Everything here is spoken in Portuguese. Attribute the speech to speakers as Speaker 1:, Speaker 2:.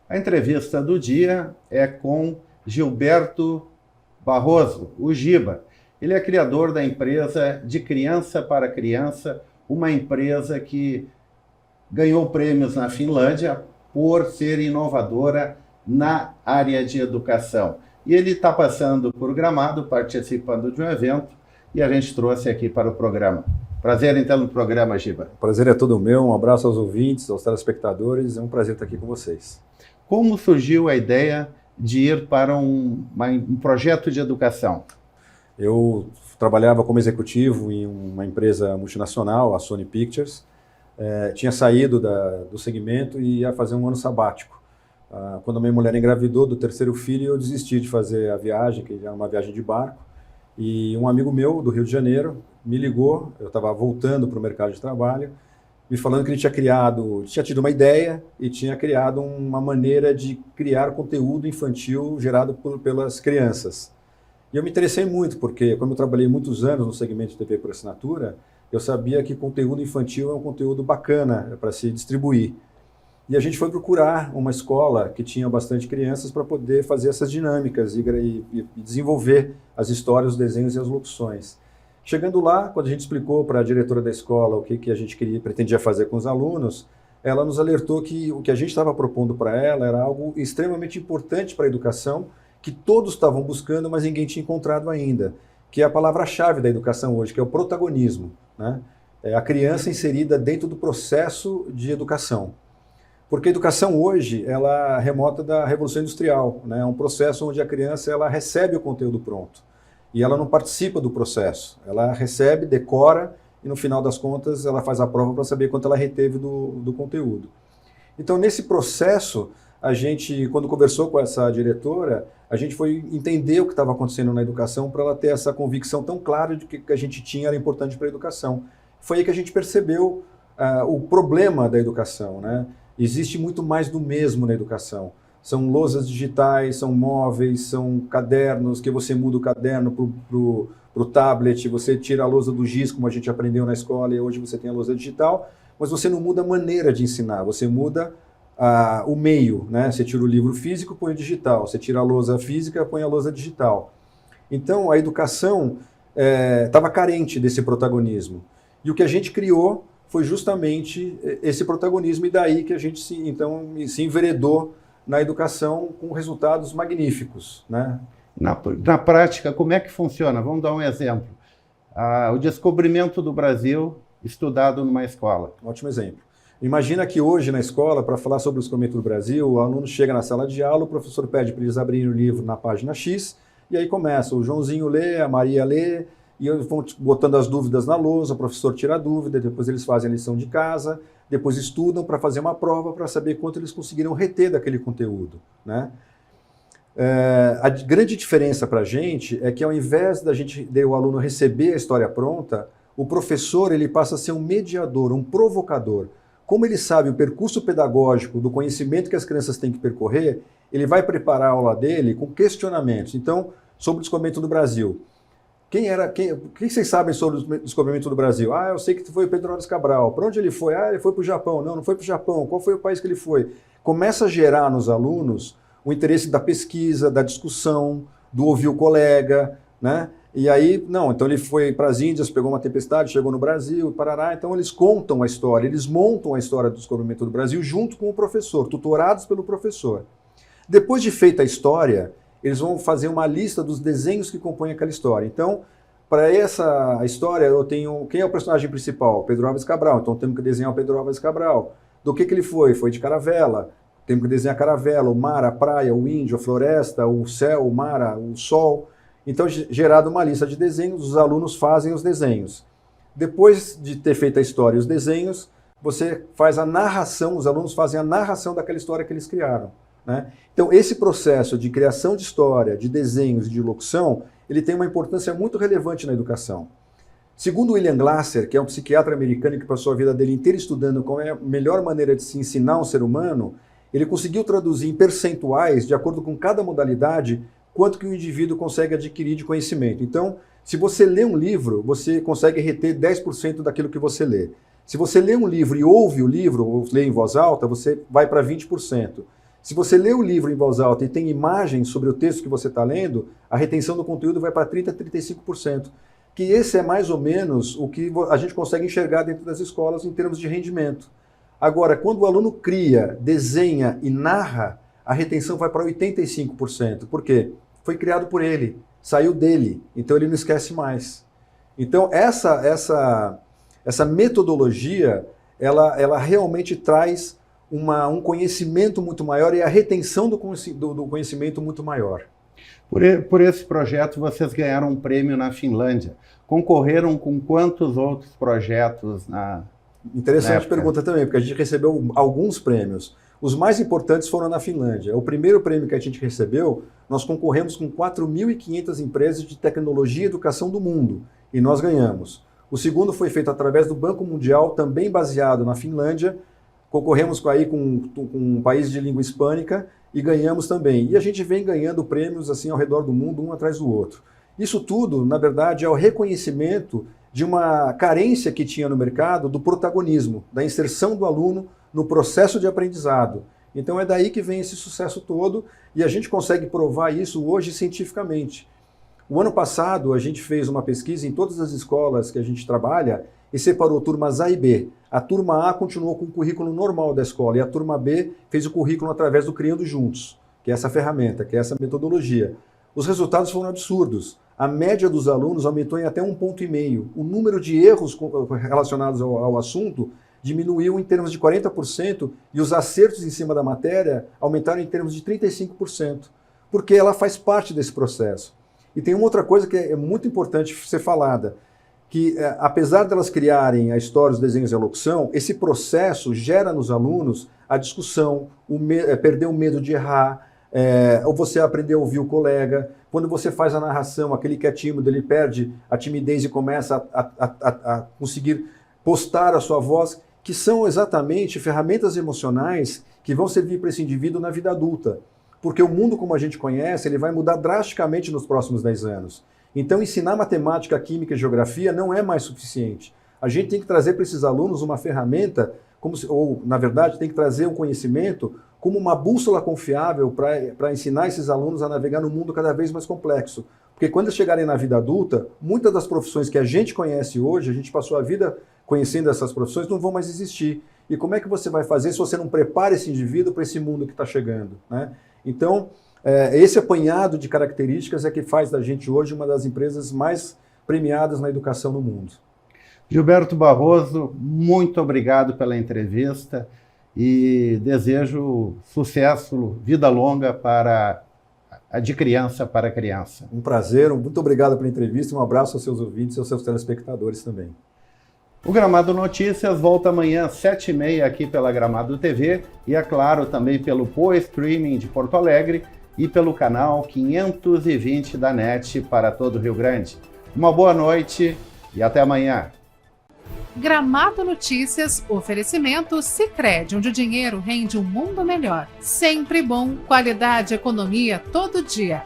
Speaker 1: A entrevista do dia é com Gilberto Barroso, o Giba. Ele é criador da empresa De Criança para Criança, uma empresa que ganhou prêmios na Finlândia por ser inovadora na área de educação. E ele está passando por Gramado, participando de um evento, e a gente trouxe aqui para o programa. Prazer, então, no programa, Giba.
Speaker 2: O prazer é todo meu. Um abraço aos ouvintes, aos telespectadores. É um prazer estar aqui com vocês.
Speaker 1: Como surgiu a ideia de ir para um projeto de educação?
Speaker 2: Eu trabalhava como executivo em uma empresa multinacional, a Sony Pictures. Tinha saído do segmento e ia fazer um ano sabático. Quando a minha mulher engravidou do terceiro filho, eu desisti de fazer a viagem, que era uma viagem de barco. E um amigo meu, do Rio de Janeiro, me ligou, eu estava voltando para o mercado de trabalho, me falando que ele tinha tido uma ideia e tinha criado uma maneira de criar conteúdo infantil gerado pelas crianças. E eu me interessei muito, porque como eu trabalhei muitos anos no segmento de TV por assinatura, eu sabia que conteúdo infantil é um conteúdo bacana para se distribuir. E a gente foi procurar uma escola que tinha bastante crianças para poder fazer essas dinâmicas e desenvolver as histórias, os desenhos e as locuções. Chegando lá, quando a gente explicou para a diretora da escola o que a gente pretendia fazer com os alunos, ela nos alertou que o que a gente estava propondo para ela era algo extremamente importante para a educação, que todos estavam buscando, mas ninguém tinha encontrado ainda, que é a palavra-chave da educação hoje, que é o protagonismo, né? É a criança inserida dentro do processo de educação. Porque a educação hoje, ela remota da Revolução Industrial, né? É um processo onde a criança ela recebe o conteúdo pronto e ela não participa do processo. Ela recebe, decora e no final das contas ela faz a prova para saber quanto ela reteve do conteúdo. Então nesse processo, a gente, quando conversou com essa diretora, a gente foi entender o que estava acontecendo na educação para ela ter essa convicção tão clara de que o que a gente tinha era importante para a educação. Foi aí que a gente percebeu o problema da educação, né? Existe muito mais do mesmo na educação. São lousas digitais, são móveis, são cadernos, que você muda o caderno para o tablet, você tira a lousa do giz, como a gente aprendeu na escola, e hoje você tem a lousa digital, mas você não muda a maneira de ensinar, você muda o meio, né? Você tira o livro físico, põe o digital, você tira a lousa física, põe a lousa digital. Então, a educação estava carente desse protagonismo. E o que a gente criou foi justamente esse protagonismo, e daí que a gente se enveredou na educação com resultados magníficos, né?
Speaker 1: Na prática, como é que funciona? Vamos dar um exemplo. O descobrimento do Brasil estudado numa escola.
Speaker 2: Ótimo exemplo. Imagina que hoje na escola, para falar sobre o descobrimento do Brasil, o aluno chega na sala de aula, o professor pede para eles abrirem o livro na página X, e aí começa, o Joãozinho lê, a Maria lê, e eles vão botando as dúvidas na lousa, o professor tira a dúvida, depois eles fazem a lição de casa, depois estudam para fazer uma prova para saber quanto eles conseguiram reter daquele conteúdo, né? A grande diferença para a gente é que ao invés da gente o aluno receber a história pronta, o professor ele passa a ser um mediador, um provocador. Como ele sabe o percurso pedagógico do conhecimento que as crianças têm que percorrer, ele vai preparar a aula dele com questionamentos. Então, sobre o descobrimento do Brasil. O que vocês sabem sobre o descobrimento do Brasil? Eu sei que foi o Pedro Álvares Cabral. Para onde ele foi? Ele foi para o Japão. Não foi para o Japão. Qual foi o país que ele foi? Começa a gerar nos alunos o interesse da pesquisa, da discussão, do ouvir o colega, né? E aí, então ele foi para as Índias, pegou uma tempestade, chegou no Brasil, Parará. Então eles contam a história, eles montam a história do descobrimento do Brasil junto com o professor, tutorados pelo professor. Depois de feita a história, eles vão fazer uma lista dos desenhos que compõem aquela história. Então, para essa história, eu tenho... Quem é o personagem principal? Pedro Álvares Cabral. Então, temos que desenhar o Pedro Álvares Cabral. Do que ele foi? Foi de caravela. Temos que desenhar a caravela, o mar, a praia, o índio, a floresta, o céu, o mar, o sol. Então, gerado uma lista de desenhos, os alunos fazem os desenhos. Depois de ter feito a história e os desenhos, você faz a narração, os alunos fazem a narração daquela história que eles criaram, né? Então, esse processo de criação de história, de desenhos e de locução, ele tem uma importância muito relevante na educação. Segundo William Glasser, que é um psiquiatra americano que passou a vida dele inteira estudando qual é a melhor maneira de se ensinar um ser humano, ele conseguiu traduzir em percentuais, de acordo com cada modalidade, quanto que o indivíduo consegue adquirir de conhecimento. Então, se você lê um livro, você consegue reter 10% daquilo que você lê. Se você lê um livro e ouve o livro, ou lê em voz alta, você vai para 20%. Se você lê o livro em voz alta e tem imagens sobre o texto que você está lendo, a retenção do conteúdo vai para 30% a 35%. Que esse é mais ou menos o que a gente consegue enxergar dentro das escolas em termos de rendimento. Agora, quando o aluno cria, desenha e narra, a retenção vai para 85%. Por quê? Foi criado por ele, saiu dele, então ele não esquece mais. Então essa metodologia, ela realmente traz um conhecimento muito maior e a retenção do conhecimento muito maior.
Speaker 1: Por esse projeto, vocês ganharam um prêmio na Finlândia. Concorreram com quantos outros projetos na
Speaker 2: Interessante pergunta também, porque a gente recebeu alguns prêmios. Os mais importantes foram na Finlândia. O primeiro prêmio que a gente recebeu, nós concorremos com 4.500 empresas de tecnologia e educação do mundo, e nós ganhamos. O segundo foi feito através do Banco Mundial, também baseado na Finlândia. Concorremos aí com um país de língua hispânica e ganhamos também. E a gente vem ganhando prêmios assim ao redor do mundo, um atrás do outro. Isso tudo, na verdade, é o reconhecimento de uma carência que tinha no mercado do protagonismo, da inserção do aluno no processo de aprendizado. Então é daí que vem esse sucesso todo e a gente consegue provar isso hoje cientificamente. O ano passado a gente fez uma pesquisa em todas as escolas que a gente trabalha e separou turmas A e B. A turma A continuou com o currículo normal da escola e a turma B fez o currículo através do Criando Juntos, que é essa ferramenta, que é essa metodologia. Os resultados foram absurdos. A média dos alunos aumentou em até 1,5 ponto. O número de erros relacionados ao assunto diminuiu em termos de 40% e os acertos em cima da matéria aumentaram em termos de 35%, porque ela faz parte desse processo. E tem uma outra coisa que é muito importante ser falada, que apesar delas criarem a história, os desenhos e a locução, esse processo gera nos alunos a discussão, perder o medo de errar, ou você aprender a ouvir o colega. Quando você faz a narração, aquele que é tímido, ele perde a timidez e começa a conseguir postar a sua voz, que são exatamente ferramentas emocionais que vão servir para esse indivíduo na vida adulta. Porque o mundo como a gente conhece, ele vai mudar drasticamente nos próximos 10 anos. Então ensinar matemática, química e geografia não é mais suficiente. A gente tem que trazer para esses alunos uma ferramenta, ou na verdade tem que trazer um conhecimento como uma bússola confiável para ensinar esses alunos a navegar num mundo cada vez mais complexo. Porque quando eles chegarem na vida adulta, muitas das profissões que a gente conhece hoje, a gente passou a vida conhecendo essas profissões, não vão mais existir. E como é que você vai fazer se você não prepara esse indivíduo para esse mundo que está chegando, né? Então, esse apanhado de características é que faz da gente hoje uma das empresas mais premiadas na educação no mundo.
Speaker 1: Gilberto Barroso, muito obrigado pela entrevista e desejo sucesso, vida longa de criança para criança.
Speaker 2: Um prazer, muito obrigado pela entrevista, um abraço aos seus ouvintes e aos seus telespectadores também.
Speaker 1: O Gramado Notícias volta amanhã às 7h30 aqui pela Gramado TV e, é claro, também pelo Poa Streaming de Porto Alegre e pelo canal 520 da NET para todo o Rio Grande. Uma boa noite e até amanhã.
Speaker 3: Gramado Notícias, oferecimento Sicredi, onde o dinheiro rende um mundo melhor. Sempre bom, qualidade, economia todo dia.